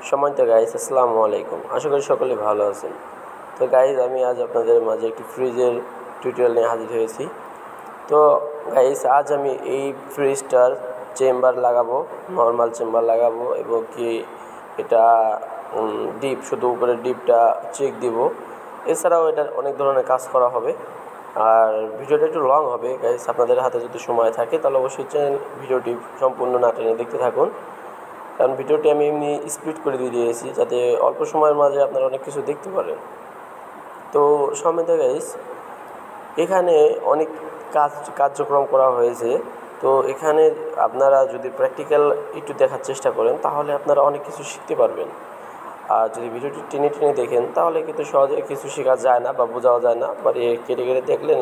সম্মানিত গাইস, আসসালামু আলাইকুম। আশা করি সকলে ভালো আছেন। তো গাইস, আমি আজ আপনাদের মাঝে একটি ফ্রিজের টিউটোরিয়াল নিয়ে হাজির হয়েছি। তো গাইস, আজ আমি এই ফ্রিজটার চেম্বার লাগাবো, নর্মাল চেম্বার লাগাবো এবং কি এটা ডিপ, শুধু উপরে ডিপটা চেক দিব। এছাড়াও এটার অনেক ধরনের কাজ করা হবে। আর ভিডিওটা একটু লং হবে গাইস, আপনাদের হাতে যদি সময় থাকে তাহলে অবশ্যই ভিডিওটি সম্পূর্ণ না টেনে দেখতে থাকুন, কারণ ভিডিওটি আমি এমনি স্প্লিট করে দিয়েছি যাতে অল্প সময়ের মাঝে আপনারা অনেক কিছু দেখতে পারেন। তো সম্মানিত গাইস, এখানে অনেক কার্যক্রম করা হয়েছে। তো এখানে আপনারা যদি প্র্যাকটিক্যাল একটু দেখার চেষ্টা করেন তাহলে আপনারা অনেক কিছু শিখতে পারবেন। আর যদি ভিডিওটি টেনে টেনে দেখেন তাহলে কিন্তু সহজে কিছু শেখা যায় না বা বোঝাও যায় না। পরে কেটে কেটে দেখলেন,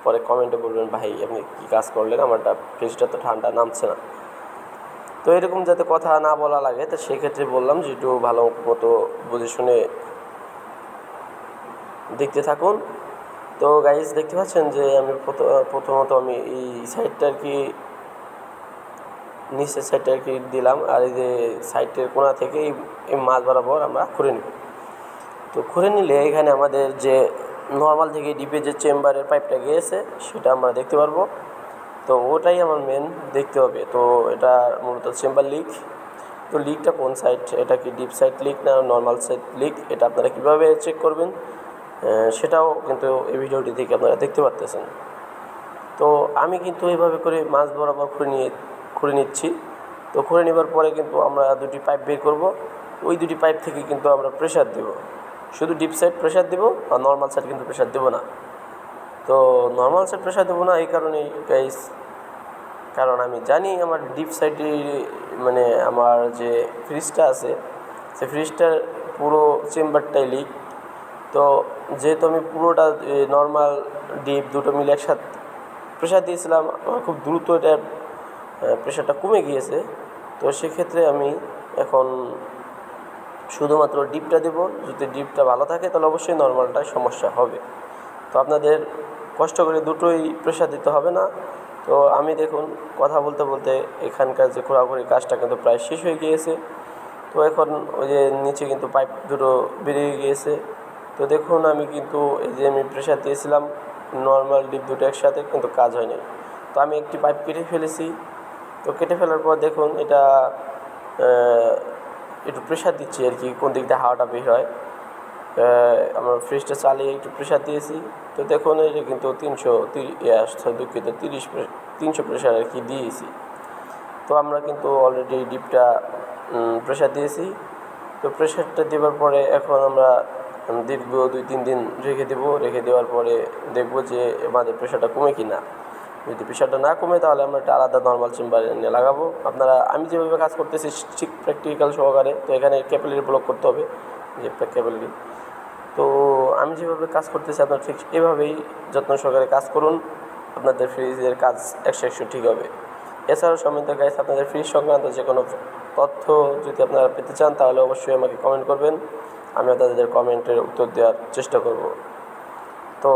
পরে কমেন্টে বলবেন ভাই আপনি কী কাজ করলেন, আমারটা ফ্রিজটা তো ঠান্ডা নামছে না। তো এরকম যাতে কথা না বলা লাগে, তো সেক্ষেত্রে বললাম যে একটু ভালো মতো বুঝে শুনে দেখতে থাকুন। তো গাইজ, দেখতে পাচ্ছেন যে আমি প্রথমত আমি এই সাইডটা আর কি, নিচের সাইডটা আর কি দিলাম, আর এই যে সাইডের কোণা থেকে এই মাছ বরাবর আমরা খুঁড়ে নিব। তো খুঁড়ে নিলে এখানে আমাদের যে নর্মাল থেকে ডিপে যে চেম্বারের পাইপটা গিয়েছে সেটা আমরা দেখতে পারবো। তো ওটাই আমার মেন দেখতে হবে। তো এটা মূলত চেম্বার লিক। তো লিকটা কোন সাইড, এটা কি ডিপ সাইড লিক না নর্মাল সাইড লিক, এটা আপনারা কীভাবে চেক করবেন সেটাও কিন্তু এই ভিডিওটি থেকে আপনারা দেখতে পারতেছেন। তো আমি কিন্তু এইভাবে করে মাছ বরাবর খুঁড়ে নিচ্ছি। তো খুঁড়ে নেবার পরে কিন্তু আমরা দুটি পাইপ বের করব। ওই দুটি পাইপ থেকে কিন্তু আমরা প্রেশার দেব, শুধু ডিপ সাইড প্রেশার দেব আর নর্মাল সাইড কিন্তু প্রেশার দেব না। তো নর্মাল সাইড প্রেশার দেবো না এই কারণেই গাইস, কারণ আমি জানি আমার ডিপ সাইডে মানে আমার যে ফ্রিজটা আছে সে ফ্রিজটার পুরো চেম্বারটাই লিক। তো যেহেতু আমি পুরোটা নর্মাল ডিপ দুটো মিলে একসাথে প্রেশার দিয়েছিলাম, আমার খুব দ্রুত এটার প্রেশারটা কমে গিয়েছে। তো সেক্ষেত্রে আমি এখন শুধুমাত্র ডিপটা দেবো। যদি ডিপটা ভালো থাকে তাহলে অবশ্যই নর্মালটায় সমস্যা হবে। তো আপনাদের কষ্ট করে দুটোই প্রেশার দিতে হবে না। তো আমি দেখুন কথা বলতে বলতে এখানকার যে খোঁড়াখুড়ি কাজটা কিন্তু প্রায় শেষ হয়ে গিয়েছে। তো এখন ওই যে নিচে কিন্তু পাইপ দুটো বেরিয়ে গিয়েছে। তো দেখুন আমি কিন্তু এই যে আমি প্রেশার দিয়েছিলাম নর্মাল ডিপ দুটো একসাথে, কিন্তু কাজ হয়নি। তো আমি একটি পাইপ কেটে ফেলেছি। তো কেটে ফেলার পর দেখুন এটা একটু প্রেশার দিচ্ছি আর কি, কোন দিক দিয়ে হাওয়াটা বের হয়। আমরা ফ্রিজটা চালিয়ে একটু প্রেশার দিয়েছি। তো দেখুন এটা কিন্তু 300 প্রেশার আর কি দিয়েছি। তো আমরা কিন্তু অলরেডি ডিপটা প্রেশার দিয়েছি। তো প্রেশারটা দেওয়ার পরে এখন আমরা দীর্ঘ 2-3 দিন রেখে দেওয়ার পরে দেখব যে আমাদের প্রেশারটা কমে কি না। যদি প্রেশারটা না কমে তাহলে আমরা একটা আলাদা নর্মাল চেম্বারে নিয়ে লাগাবো। আপনারা আমি যেভাবে কাজ করতেছি ঠিক প্র্যাকটিক্যাল সহকারে। তো এখানে ক্যাপিলারি ব্লক করতে হবে, যে ক্যাপিলারি। তো আমি যেভাবে কাজ করতেছি আপনারা ঠিক এভাবেই যত্ন সহকারে কাজ করুন, আপনাদের ফ্রিজের কাজ 100 ঠিক হবে। এছাড়াও সম্মানিত গাইস, আপনাদের ফ্রিজ সংক্রান্ত যে কোনো তথ্য যদি আপনারা পেতে চান তাহলে অবশ্যই আমাকে কমেন্ট করবেন, আমি আপনাদের কমেন্টের উত্তর দেওয়ার চেষ্টা করব। তো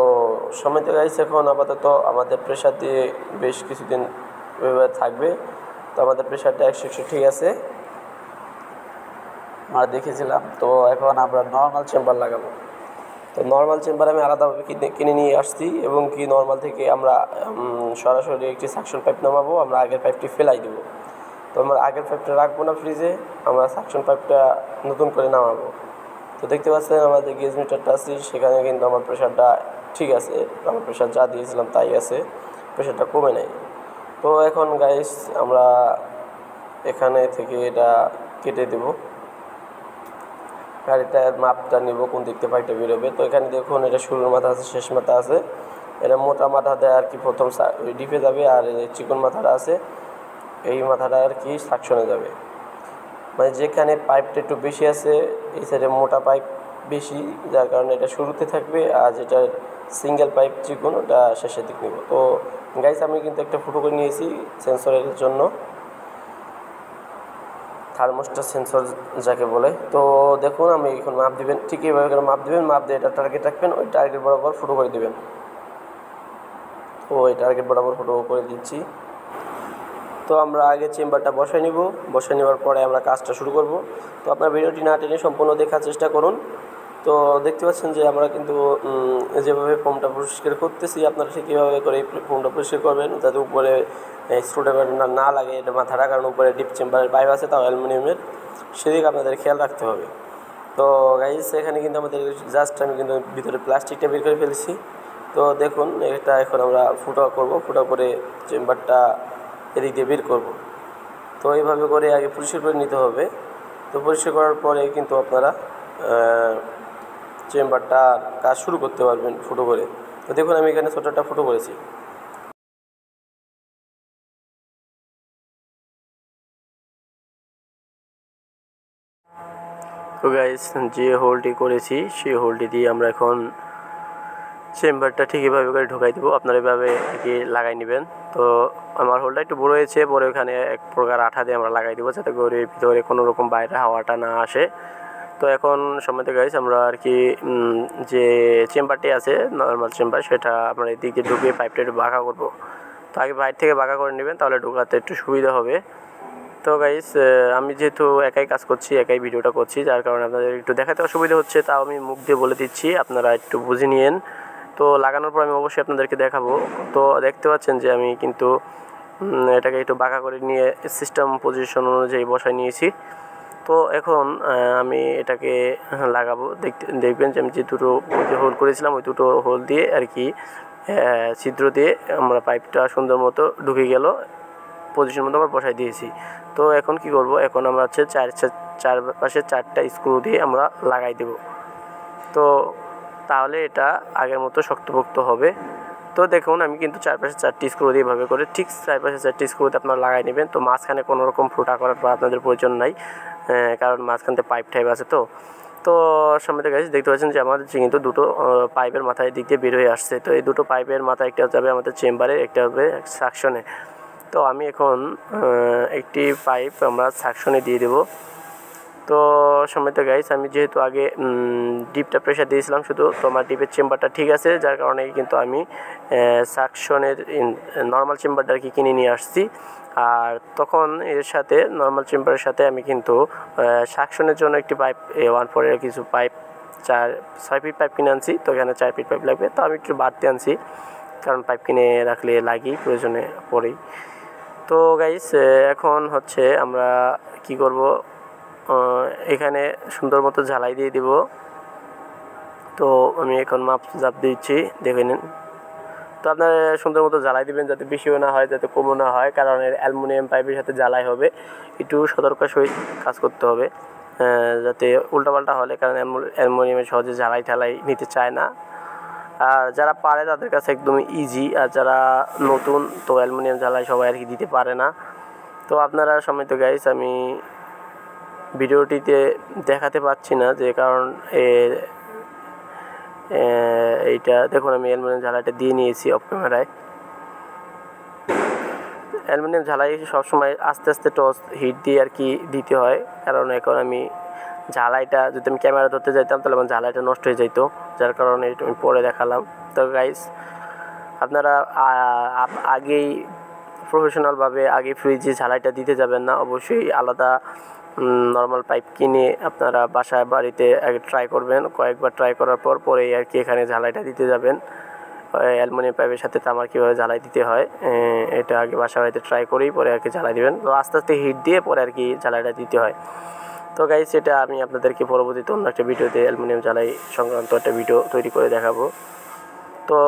সম্মানিত গাইস, এখন আপাতত আমাদের প্রেশার দিয়ে বেশ কিছুদিন এভাবে থাকবে। তো আমাদের প্রেশারটা 100 ঠিক আছে, আমরা দেখেছিলাম। তো এখন আমরা নর্মাল চেম্বার লাগাবো। তো নর্মাল চেম্বার আমি আলাদাভাবে কিনে নিয়ে আসছি এবং কি নর্মাল থেকে আমরা সরাসরি একটি সাকশন পাইপ নামাবো। আমরা আগের পাইপটি ফেলাই দেবো। তো আমরা আগের পাইপটা রাখবো না ফ্রিজে, আমরা সাকশন পাইপটা নতুন করে নামাবো। তো দেখতে পাচ্ছেন আমাদের গেজ মিটারটা আছে, সেখানে কিন্তু আমার প্রেশারটা ঠিক আছে। আমার প্রেশার যা দিয়েছিলাম তাই আছে, প্রেশারটা কমে নেই। তো এখন গাইস আমরা এখানে থেকে এটা কেটে দেবো, গাড়িটার মাপটা নেব কোন দিক থেকে পাইপটা বেরোবে। তো এখানে দেখুন এটা শুরুর মাথা আছে, শেষ মাথা আছে। এটা মোটা মাথা দেয় আর কি প্রথম ডিপে যাবে, আর চিকন মাথাটা আছে এই মাথাটা আর কি সাকশনে যাবে। মানে যেখানে পাইপটা একটু বেশি আছে এই সাইডে মোটা পাইপ বেশি, যার কারণে এটা শুরুতে থাকবে, আর যেটা সিঙ্গেল পাইপ চিকন ওটা শেষের দিক নেব। তো গাইস আমি কিন্তু একটা ফুটো করে নিয়েছি সেন্সরের জন্য, থার্মোস্টার সেন্সর যাকে বলে। তো দেখুন আমি এখন মাপ দিবেন, ঠিক এইভাবে করে মাপ দিবেন, মাপ দিয়ে এটা টার্গেট রাখবেন, ওই টার্গেট বরাবর ফুটো করে দেবেন। তো ওই টার্গেট বরাবর ফুটো করে দিচ্ছি। তো আমরা আগে চেম্বারটা বসাই নিব, বসাই নেওয়ার পরে আমরা কাজটা শুরু করব। তো আপনার ভিডিওটি না টেনে সম্পূর্ণ দেখার চেষ্টা করুন। তো দেখতে পাচ্ছেন যে আমরা কিন্তু যেভাবে ফোমটা পরিষ্কার করতেছি, আপনারা ঠিক কীভাবে করে এই ফোমটা পরিষ্কার করবেন যাতে উপরে স্ক্রুড্রাইভার না লাগে, এটা মাথা রাখার উপরে ডিপ চেম্বারের পাইপ আছে, তাও অ্যালুমিনিয়ামের, সেদিকে আপনাদের খেয়াল রাখতে হবে। তো গাইস এখানে কিন্তু আমাদের জাস্ট আমি কিন্তু ভিতরে প্লাস্টিকটা বের করে ফেলেছি। তো দেখুন এটা এখন আমরা ফুটা করব, ফুটা করে চেম্বারটা এদিক দিয়ে বের করব। তো এইভাবে করে আগে পরিষ্কার করে নিতে হবে। তো পরিষ্কার করার পরে কিন্তু আপনারা চেম্বারটা কাজ শুরু করতে পারবেন ফুটো করে। তো দেখুন আমি এখানে ছোটো একটা ফুটো করেছি। তো গাইস যে হোলটি করেছি সেই হোলটি দিয়ে আমরা এখন চেম্বারটা ঠিক এভাবে করে ঢোকাই দেবো, আপনারা এভাবে আর কি লাগাই নেবেন। তো আমার হোলটা একটু বড়ো হয়েছে, পরে ওখানে এক প্রকার আঠা দিয়ে আমরা লাগাই দেবো যাতে করে ভিতরে কোনো রকম বাইরে হাওয়াটা না আসে। তো এখন সময়তে গাইস আমরা আর কি যে চেম্বারটি আছে নর্মাল চেম্বার, সেটা আমরা এদিকে ঢুকিয়ে পাইপটা একটু বাঁকা করবো। তো আগে বাইরে থেকে বাঁকা করে নেবেন, তাহলে ঢোকাতে একটু সুবিধা হবে। তো গাইস আমি যেহেতু একাই কাজ করছি, একাই ভিডিওটা করছি, যার কারণে আপনাদের একটু দেখাতে অসুবিধা হচ্ছে, তাও আমি মুখ দিয়ে বলে দিচ্ছি, আপনারা একটু বুঝে নিন। তো লাগানোর পর আমি অবশ্যই আপনাদেরকে দেখাবো। তো দেখতে পাচ্ছেন যে আমি কিন্তু এটাকে একটু বাঁকা করে নিয়ে সিস্টেম পজিশন অনুযায়ী বসায় নিয়েছি। তো এখন আমি এটাকে লাগাবো। দেখবেন যে আমি যে দুটো হোল করেছিলাম ওই দুটো হোল দিয়ে আর কি ছিদ্র দিয়ে আমরা পাইপটা সুন্দর মতো ঢুকে গেল, পজিশন মতো আমরা বসাই দিয়েছি। তো এখন কি করব, এখন আমরা হচ্ছে চারপাশে 4টা স্ক্রু দিয়ে আমরা লাগাই দেব। তো তাহলে এটা আগের মতো শক্তপোক্ত হবে। তো দেখুন আমি কিন্তু চারপাশে 4টি স্ক্রু দিয়ে এভাবে করে ঠিক চারপাশে 4টি স্ক্রুতে আপনারা লাগাই নেবেন। তো মাঝখানে কোনো রকম ফুটা করার বা আপনাদের প্রয়োজন নাই, কারণ মাঝখানতে পাইপ টাইপ আছে। তো সামনে গাইস দেখতে পাচ্ছেন যে আমাদের কিন্তু দুটো পাইপের মাথায় দিক দিয়ে বের হয়ে আসছে। তো এই দুটো পাইপের মাথা, একটা যাবে আমাদের চেম্বারে, একটা হবে সাকশনে। তো আমি এখন একটি পাইপ আমরা সাকশনে দিয়ে দেব। তো সময়তে গাইস আমি যেহেতু আগে ডিপটা প্রেশার দিয়েছিলাম শুধু, তো আমার ডিপের চেম্বারটা ঠিক আছে, যার কারণে কিন্তু আমি সাকশনের নর্মাল চেম্বারটা আর কি কিনে নিয়ে আসছি। আর তখন এর সাথে নর্মাল চেম্বারের সাথে আমি কিন্তু সাকশনের জন্য একটি পাইপ 1/4 কিছু পাইপ 6 ফিট পাইপ কিনে আনছি। তো এখানে 4 ফিট পাইপ লাগবে, তো আমি একটু বাড়তে আনছি, কারণ পাইপ কিনে রাখলে লাগেই, প্রয়োজনে পড়েই। তো গাইস এখন হচ্ছে আমরা কি করব, এখানে সুন্দর মতো ঝালাই দিয়ে দিব। তো আমি এখন মাপ জাপ দিচ্ছি, দেখে নিন। তো আপনারা সুন্দর মতো জ্বালাই দিবেন, যাতে বেশিও না হয়, যাতে কমও না হয়, কারণ এর অ্যালুমিনিয়াম পাইপের সাথে জ্বালাই হবে, একটু সতর্কতার সহিত কাজ করতে হবে, যাতে উল্টাপাল্টা হলে, কারণ অ্যালুমিনিয়ামে সহজে জ্বালাই ঠালাই নিতে চায় না। আর যারা পারে তাদের কাছে একদমই ইজি, আর যারা নতুন তো অ্যালুমিনিয়াম জ্বালাই সবাই আর কি দিতে পারে না। তো আপনারা সময় তো গাইস আমি ভিডিওটিতে দেখাতে পাচ্ছি না, যে কারণ এইটা দেখুন আমি অ্যালুমিনিয়াম ঝালাইটা দিয়ে নিয়েছি অফ ক্যামেরায়। অ্যালুমিনিয়াম ঝালাই সবসময় আস্তে আস্তে টর্চ হিট দিয়ে আর কি দিতে হয়, কারণ এখন আমি ঝালাইটা যদি আমি ক্যামেরা ধরতে যাইতাম তাহলে আমার ঝালাইটা নষ্ট হয়ে যেত, যার কারণে এটা আমি পরে দেখালাম। তো গাইস আপনারা আগেই প্রফেশনালভাবে আগে ফ্রিজে ঝালাইটা দিতে যাবেন না, অবশ্যই আলাদা নর্মাল পাইপ কিনে আপনারা বাসায় বাড়িতে আগে ট্রাই করবেন, কয়েকবার ট্রাই করার পরেই আর কি এখানে ঝালাইটা দিতে যাবেন। অ্যালুমিনিয়াম পাইপের সাথে তামার কীভাবে ঝালাই দিতে হয় এটা আগে বাসা বাড়িতে ট্রাই করেই পরে আর কি ঝালাই দেবেন। তো আস্তে আস্তে হিট দিয়ে পরে আর কি ঝালাইটা দিতে হয়। তো গাইস এটা আমি আপনাদেরকে পরবর্তীতে অন্য একটা ভিডিওতে অ্যালুমিনিয়াম ঝালাই সংক্রান্ত একটা ভিডিও তৈরি করে দেখাবো। তো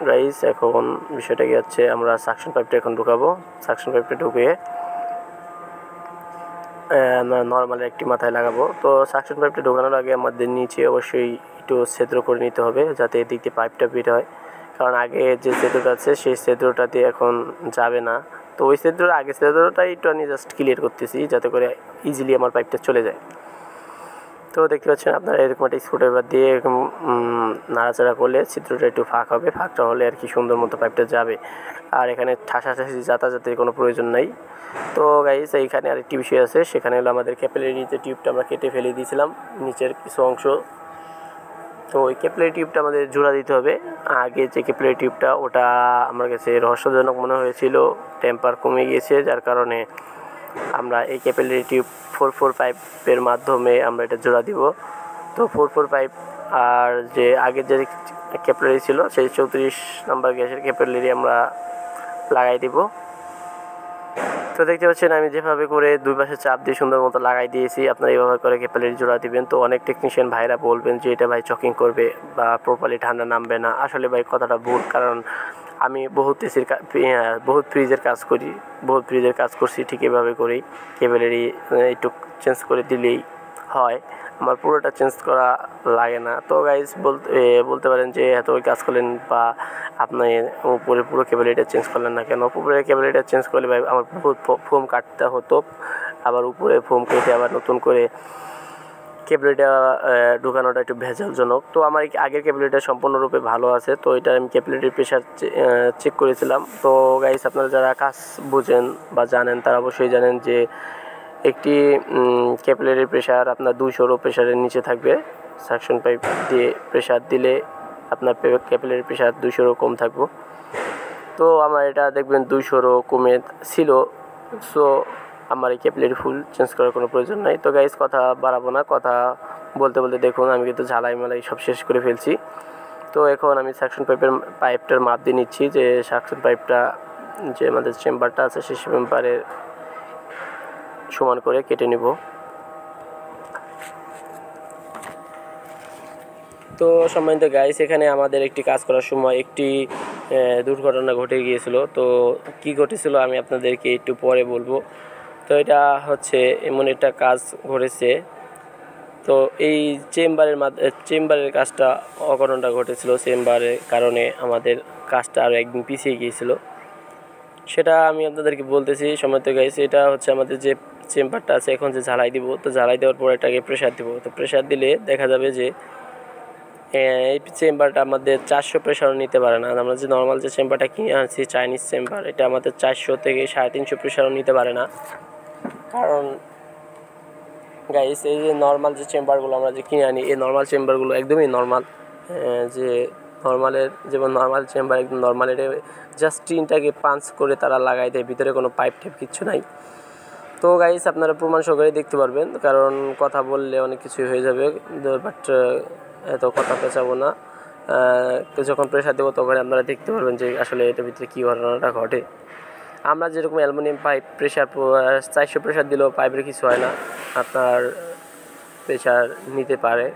গাইস এখন বিষয়টা কি হচ্ছে, আমরা সাকশন পাইপটা এখন ঢুকাবো। সাকশন পাইপটা ঢুকিয়ে নর্মাল একটি মাথায় লাগাবো। তো সাকশন পাইপটা ঢোকানোর আগে আমাদের নিচে অবশ্যই একটু ছিদ্র করে নিতে হবে, যাতে এদিক দিয়ে পাইপটা বের হয়, কারণ আগে যে ছিদ্রটা আছে সেই ছিদ্রটা দিয়ে এখন যাবে না। তো ওই ছিদ্রটা আগে ছিদ্রটাই একটু আমি জাস্ট ক্লিয়ার করতেছি, যাতে করে ইজিলি আমার পাইপটা চলে যায়। তো দেখতে পাচ্ছেন আপনারা এরকম একটা স্ক্রুড্রাইভার দিয়ে এরকম নাড়াচাড়া করলে ছিদ্রটা একটু ফাঁক হবে, ফাঁকটা হলে আর কি সুন্দর মতো পাইপটা যাবে, আর এখানে ঠাসাঠাসি যাতায়াতের কোনো প্রয়োজন নাই। তো গাইস এইখানে আরেকটি বিষয় আছে, সেখানে হলো আমাদের ক্যাপিলারি যে টিউবটা আমরা কেটে ফেলে দিয়েছিলাম নিচের কিছু অংশ, তো ওই ক্যাপিলারি টিউবটা আমাদের জোড়া দিতে হবে। আগে যে ক্যাপিলারি টিউবটা ওটা আমার কাছে রহস্যজনক মনে হয়েছিল, টেম্পার কমে গিয়েছে, যার কারণে আমরা এই ক্যাপিলারি টিউব 4-4 পাইপের মাধ্যমে আমরা এটা জোড়া দিব। তো 4-4 পাইপ আর যে আগের যে ক্যাপিলারি ছিল সেই 34 নাম্বার গ্যাসের ক্যাপিলারি আমরা লাগাই দিব। তো দেখতে পাচ্ছেন আমি যেভাবে করে দুই পাশে চাপ দিয়ে সুন্দর মতো লাগাই দিয়েছি, আপনারা এইভাবে করে ক্যাপিলারি জোড়া দিবেন। তো অনেক টেকনিশিয়ান ভাইরা বলবেন যে এটা ভাই চকিং করবে বা প্রপারলি ঠান্ডা নামবে না। আসলে ভাই কথাটা ভুল, কারণ আমি বহুত ফ্রিজের কাজ করি, বহুত ফ্রিজের কাজ করছি, ঠিক এভাবে করেই ক্যাপিলারি একটু চেঞ্জ করে দিলেই হয়, আমার পুরোটা চেঞ্জ করা লাগে না। তো গাইস বলতে পারেন যে এত ওই কাজ করলেন বা আপনি উপরে পুরো ক্যাপিলারিটা চেঞ্জ করলেন না কেন? উপরে ক্যাপিলারিটা চেঞ্জ করলে ভাই আমার বহুত ফোম কাটতে হতো, আবার উপরে ফোম কেটে আবার নতুন করে ক্যাপিলারিটা ঢুকানোটা একটু ভেজালজনক। তো আমার আগের ক্যাপিলারিটা সম্পূর্ণরূপে ভালো আছে। তো এটা আমি ক্যাপিলারির প্রেশার চেক করেছিলাম। তো গাইস আপনারা যারা কাজ বুঝেন বা জানেন তারা অবশ্যই জানেন যে একটি ক্যাপিলারির প্রেশার আপনার 200 প্রেশারের নিচে থাকবে। সাকশন পাইপ দিয়ে প্রেশার দিলে আপনার ক্যাপিলারির প্রেশার 200 কম থাকবে। তো আমার এটা দেখবেন 200 কমে ছিল। সো আমার এই ক্যাপিলারি ফুল চেঞ্জ করার কোনো প্রয়োজন নাই। তো গাইস কথা বাড়াবো না, কথা বলতে বলতে দেখুন আমি কিন্তু ঝালাই মালাই সব শেষ করে ফেলছি। তো এখন আমি সাকশন পাইপটার মাপ দিয়ে নিচ্ছি, যে সাকশন পাইপটা যে আমাদের চেম্বারটা আছে সেই চেম্বারের সমান করে কেটে নিব। তো সম্মানিত গাইস, এখানে আমাদের একটি কাজ করার সময় একটি দুর্ঘটনা ঘটে গিয়েছিল। তো কি ঘটেছিল আমি আপনাদেরকে একটু পরে বলবো। তো এটা হচ্ছে এমন একটা কাজ ঘটেছে। তো এই চেম্বারের কাজটা অঘটনটা ঘটেছিল, চেম্বারের কারণে আমাদের কাজটা আরও একদিন পিছিয়ে গিয়েছিল, সেটা আমি আপনাদেরকে বলতেছি। সম্মানিত গাইস, এটা হচ্ছে আমাদের যে চেম্বারটা আছে, এখন যে ঝালাই দিব, তো ঝালাই দেওয়ার পর এটাকে প্রেশার দিব। তো প্রেশার দিলে দেখা যাবে যে এই চেম্বারটা আমাদের 400 প্রেশারও নিতে পারে না। আমরা যে নর্মাল যে চেম্বারটা কিনে আনছি চাইনিজ চেম্বার, এটা আমাদের 400 থেকে 350 প্রেশারও নিতে পারে না। কারণ গাইস এই যে নর্মাল যে চেম্বারগুলো আমরা যে কিনে আনি, এই নর্মাল চেম্বারগুলো একদমই নর্মাল, যে নর্মালের যেমন নর্মাল চেম্বার একদম নর্মাল, এটা জাস্ট টিনটাকে পাঞ্চ করে তারা লাগাই দেয়, ভিতরে কোনো পাইপ টেপ কিচ্ছু নাই। তো গাইস আপনারা প্রমাণ সহকারে দেখতে পারবেন, কারণ কথা বললে অনেক কিছু হয়ে যাবে, বাট এত কথা পেঁচাবো না। যখন প্রেশার দেবো তখন আপনারা দেখতে পারবেন যে আসলে এটার ভিতরে কী ঘটনাটা ঘটে। আমরা যেরকম অ্যালুমিনিয়াম পাইপ প্রেশার 400 প্রেশার দিলেও পাইপের কিছু হয় না, আপনার প্রেশার নিতে পারে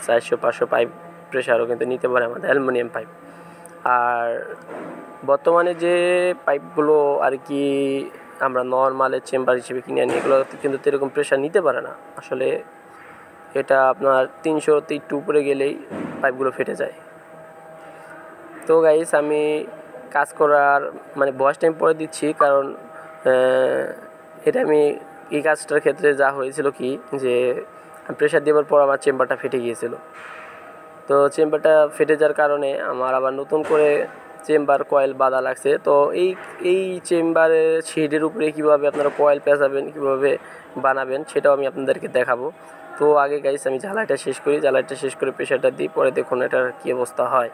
400-500 পাইপ প্রেশারও কিন্তু নিতে পারে আমাদের অ্যালুমিনিয়াম পাইপ। আর বর্তমানে যে পাইপগুলো আর কি আমরা নর্মালের চেম্বার হিসেবে কিনে আনি, এগুলো কিন্তু এরকম প্রেশার নিতে পারে না। আসলে এটা আপনার 300 একটু উপরে গেলেই পাইপগুলো ফেটে যায়। তো গাইস আমি কাজ করার মানে ভয়েস টাইম পরে দিচ্ছি, কারণ এটা আমি এই কাজটার ক্ষেত্রে যা হয়েছিল কি, যে প্রেশার দেওয়ার পর আমার চেম্বারটা ফেটে গিয়েছিল। তো চেম্বারটা ফেটে যাওয়ার কারণে আমার আবার নতুন করে চেম্বার কয়েল বাঁধা লাগছে। তো এই চেম্বারের শেডের উপরে কীভাবে আপনারা কয়েল পেঁচাবেন, কীভাবে বানাবেন, সেটাও আমি আপনাদেরকে দেখাবো। তো আগে গাইস আমি ঝালাইটা শেষ করি, ঝালাইটা শেষ করে প্রেশারটা দিই, পরে দেখুন এটার কী অবস্থা হয়।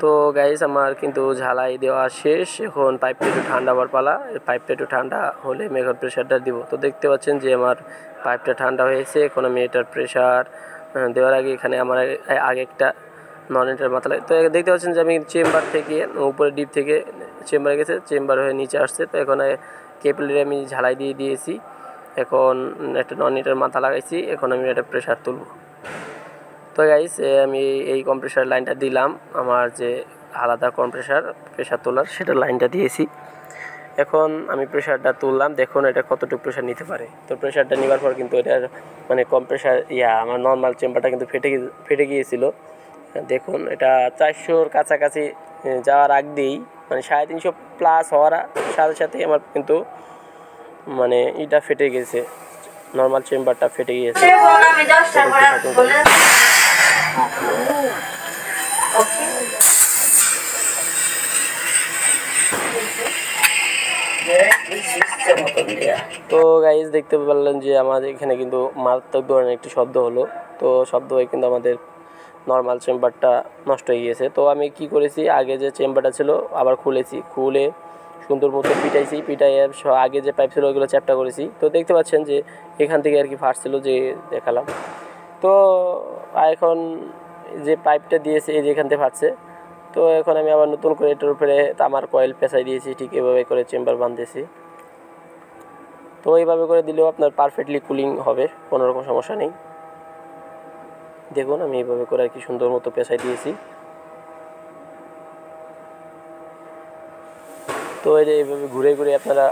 তো গাইস আমার কিন্তু ঝালাই দেওয়া শেষ, এখন পাইপটা একটু ঠান্ডা হওয়ার পালা। পাইপটা একটু ঠান্ডা হলে আমি এখন প্রেশারটা দিব। তো দেখতে পাচ্ছেন যে আমার পাইপটা ঠান্ডা হয়েছে, এখন আমি এটার প্রেশার দেওয়ার আগে এখানে আমার আগে একটা নন এটার মাথা লাগে। তো দেখতে পাচ্ছেন যে আমি চেম্বার থেকে উপরে ডিপ থেকে চেম্বারে গেছে, চেম্বার হয়ে নিচে আসছে। তো এখন ক্যাপিলারি আমি ঝালাই দিয়ে দিয়েছি, এখন একটা নন এটার মাথা লাগাইছি, এখন আমি এটা প্রেশার তুলব। তো গাইস আমি এই কম্প্রেসার লাইনটা দিলাম, আমার যে আলাদা প্রেশার তোলার সেটা লাইনটা দিয়েছি। এখন আমি প্রেশারটা তুললাম, দেখুন এটা কতটুকু প্রেশার নিতে পারে। তো প্রেশারটা নেওয়ার পর কিন্তু এটার মানে কম্প্রেসার আমার নর্মাল চেম্বারটা কিন্তু ফেটে গিয়েছিল। দেখুন এটা 400-র কাছাকাছি যাওয়ার আগ দিয়েই মানে 350 প্লাস হওয়ার সাথে সাথে আমার কিন্তু মানে এটা ফেটে গেছে, নর্মাল চেম্বারটা ফেটে গিয়েছে। তো গাইজ দেখতে পারলেন যে আমাদের এখানে কিন্তু মারাত্মক ধরনের একটি শব্দ হলো। তো শব্দ হয়ে কিন্তু আমাদের নর্মাল চেম্বারটা নষ্ট হয়ে গিয়েছে। তো আমি কি করেছি, আগে যে চেম্বারটা ছিল আবার খুলেছি, খুলে সুন্দর মতো পিটাইছি, পিটাইয়ে আগে যে পাইপ ছিল ওইগুলো চ্যাপটা করেছি। তো দেখতে পাচ্ছেন যে এখান থেকে আর কি ফাটছিল, যে দেখালাম। তো এখন যে পাইপটা দিয়েছে এই যে এখান থেকে ফাটছে। তো এখন আমি আবার নতুন করে এটার উপরে তামার কয়েল পেঁচাই দিয়েছি, ঠিক এভাবে করে চেম্বার বাঁধতেছি। তো এইভাবে করে দিলেও আপনার পারফেক্টলি কুলিং হবে, কোনো রকম সমস্যা নেই। দেখুন আমি এইভাবে করে আর কি সুন্দর মতো পেঁচাই দিয়েছি। তো এই যে এইভাবে ঘুরে ঘুরে আপনারা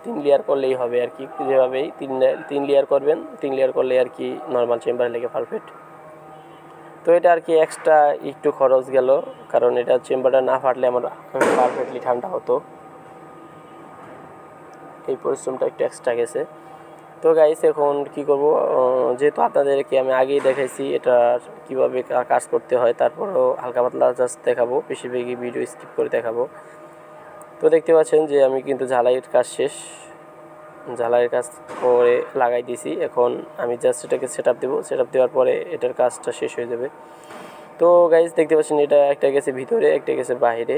3 লেয়ার করলেই হবে আর কি, যেভাবেই 3 লেয়ার করবেন, 3 লেয়ার করলে আর কি নর্মাল চেম্বারে লেগে পারফেক্ট। তো এটা আর কি এক্সট্রা একটু খরচ গেল, কারণ এটা চেম্বারটা না ফাটলে আমার পারফেক্টলি ঠান্ডা হতো, এই পরিশ্রমটা একটু এক্সট্রা গেছে। তো গাইস এখন কি করব, যেহেতু আপনাদেরকে আমি আগেই দেখাইছি এটা কিভাবে কাজ করতে হয়, তারপরেও হালকা পাতলা জাস্ট দেখাবো, বেশিরভাগই ভিডিও স্কিপ করে দেখাবো। তো দেখতে পাচ্ছেন যে আমি কিন্তু ঝালাইয়ের কাজ শেষ, ঝালাইয়ের কাজ করে লাগাই দিয়েছি। এখন আমি জাস্ট এটাকে সেট আপ দেবো, সেট আপ দেওয়ার পরে এটার কাজটা শেষ হয়ে যাবে। তো গাইস দেখতে পাচ্ছেন এটা একটা গেছে ভিতরে, একটা গেছে বাইরে।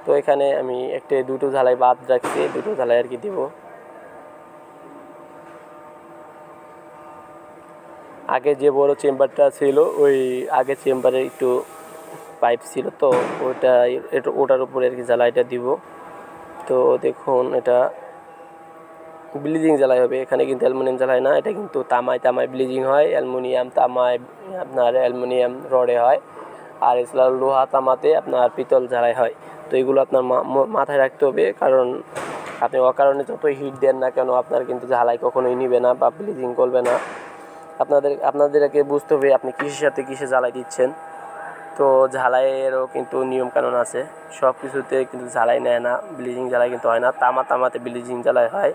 তো এখানে আমি দুটো ঝালাই বাদ রাখছি, দুটো ঝালাই আর কি দেব। আগে যে বড় চেম্বারটা ছিল ওই আগে চেম্বারে একটু পাইপ ছিল, তো ওটার উপরে আর কি জ্বালাইটা দিব। তো দেখুন এটা ব্লিজিং জ্বালাই হবে, এখানে কিন্তু অ্যালুমিনিয়াম জ্বালাই না, এটা কিন্তু তামায় ব্লিজিং হয়, অ্যালুমিনিয়াম তামায় আপনার অ্যালুমিনিয়াম রডে হয়, আর এছাড়া লোহা তামাতে আপনার পিতল জ্বালাই হয়। তো এগুলো আপনার মাথায় রাখতে হবে, কারণ আপনি অকারণে যত হিট দেন না কেন আপনার কিন্তু ঝালাই কখনোই নিবে না বা ব্লিজিং করবে না। আপনাদেরকে বুঝতে হবে আপনি কিসের সাথে কিসে জ্বালাই দিচ্ছেন। তো ঝালাইয়েরও কিন্তু নিয়মকানুন আছে, সব কিছুতে কিন্তু ঝালাই নেয় না, ব্লিজিং জ্বালাই কিন্তু হয় না। তামাতে ব্লিজিং জ্বালাই হয়,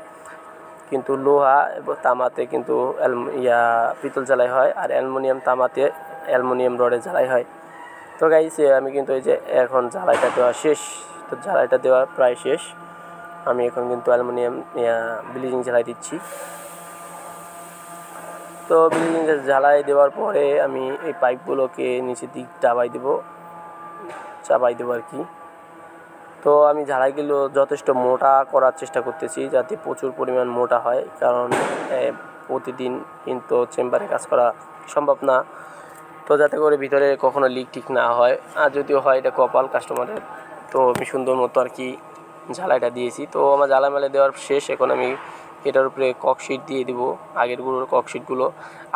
কিন্তু লোহা এবং তামাতে কিন্তু পিতল জ্বালাই হয়, আর অ্যালুমিনিয়াম তামাতে অ্যালুমিনিয়াম রডে জ্বালাই হয়। তো গাইস আমি কিন্তু এই যে এখন জ্বালাইটা দেওয়া শেষ, তো জ্বালাইটা দেওয়া প্রায় শেষ। আমি এখন কিন্তু অ্যালুমিনিয়াম ব্লিজিং জ্বালাই দিচ্ছি। তো ব্লিজিং জ্বালাই দেওয়ার পরে আমি এই পাইপগুলোকে নিচের দিক চাপাই দেবো আর কি। তো আমি ঝালাইগুলো যথেষ্ট মোটা করার চেষ্টা করতেছি, যাতে প্রচুর পরিমাণ মোটা হয়, কারণ প্রতিদিন কিন্তু চেম্বারে কাজ করা সম্ভব না। তো যাতে করে ভিতরে কখনো লিক ঠিক না হয়, আর যদিও হয় এটা কপাল কাস্টমারের। তো আমি সুন্দর মতো আর কি ঝালাইটা দিয়েছি। তো আমার ঝালাই মেলে দেওয়ার শেষ, এখন আমি এটার উপরে ককশিট দিয়ে দিব, আগের গুলোর ককশিটগুলো।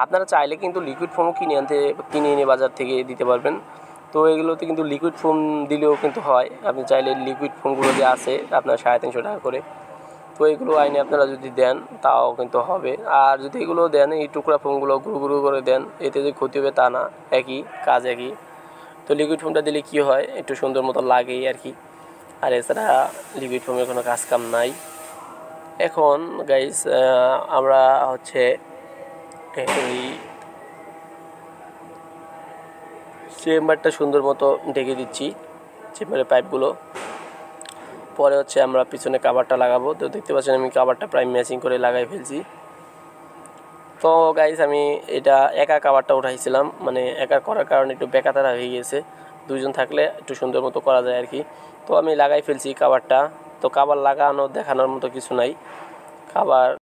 আপনারা চাইলে কিন্তু লিকুইড ফোমও কিনে এনে বাজার থেকে দিতে পারবেন। তো এগুলোতে কিন্তু লিকুইড ফোম দিলেও কিন্তু হয়, আপনি চাইলে লিকুইড ফোমগুলো যে আছে আপনার 350 টাকা করে, তো এগুলো আইনে আপনারা যদি দেন তাও কিন্তু হবে। আর যদি এগুলো দেন, এই টুকরা ফোমগুলো গুঁড়ো গুঁড়ো করে দেন, এতে যে ক্ষতি হবে তা না, একই কাজ একই। তো লিকুইড ফোমটা দিলে কি হয়, একটু সুন্দর মতো লাগেই আর কি, আর এছাড়া লিকুইড ফোমের কোনো কাজ কাম নাই। এখন গাইস আমরা হচ্ছে এই চেম্বারটা সুন্দর মতো ঢেকে দিচ্ছি, চেম্বারের পাইপগুলো। পরে হচ্ছে আমরা পিছনে কাভারটা লাগাবো। তো দেখতে পাচ্ছেন আমি কাভারটা প্রায় ম্যাচিং করে লাগাই ফেলছি। তো গাইস আমি এটা একা কাভারটা উঠাইছিলাম, মানে একা করার কারণে একটু বেকাতারা হয়ে গেছে, দুইজন থাকলে একটু সুন্দর মতো করা যায় আর কি। তো আমি লাগাই ফেলছি কাভারটা। তো কাভার লাগানো দেখানোর মতো কিছু নাই, কাভার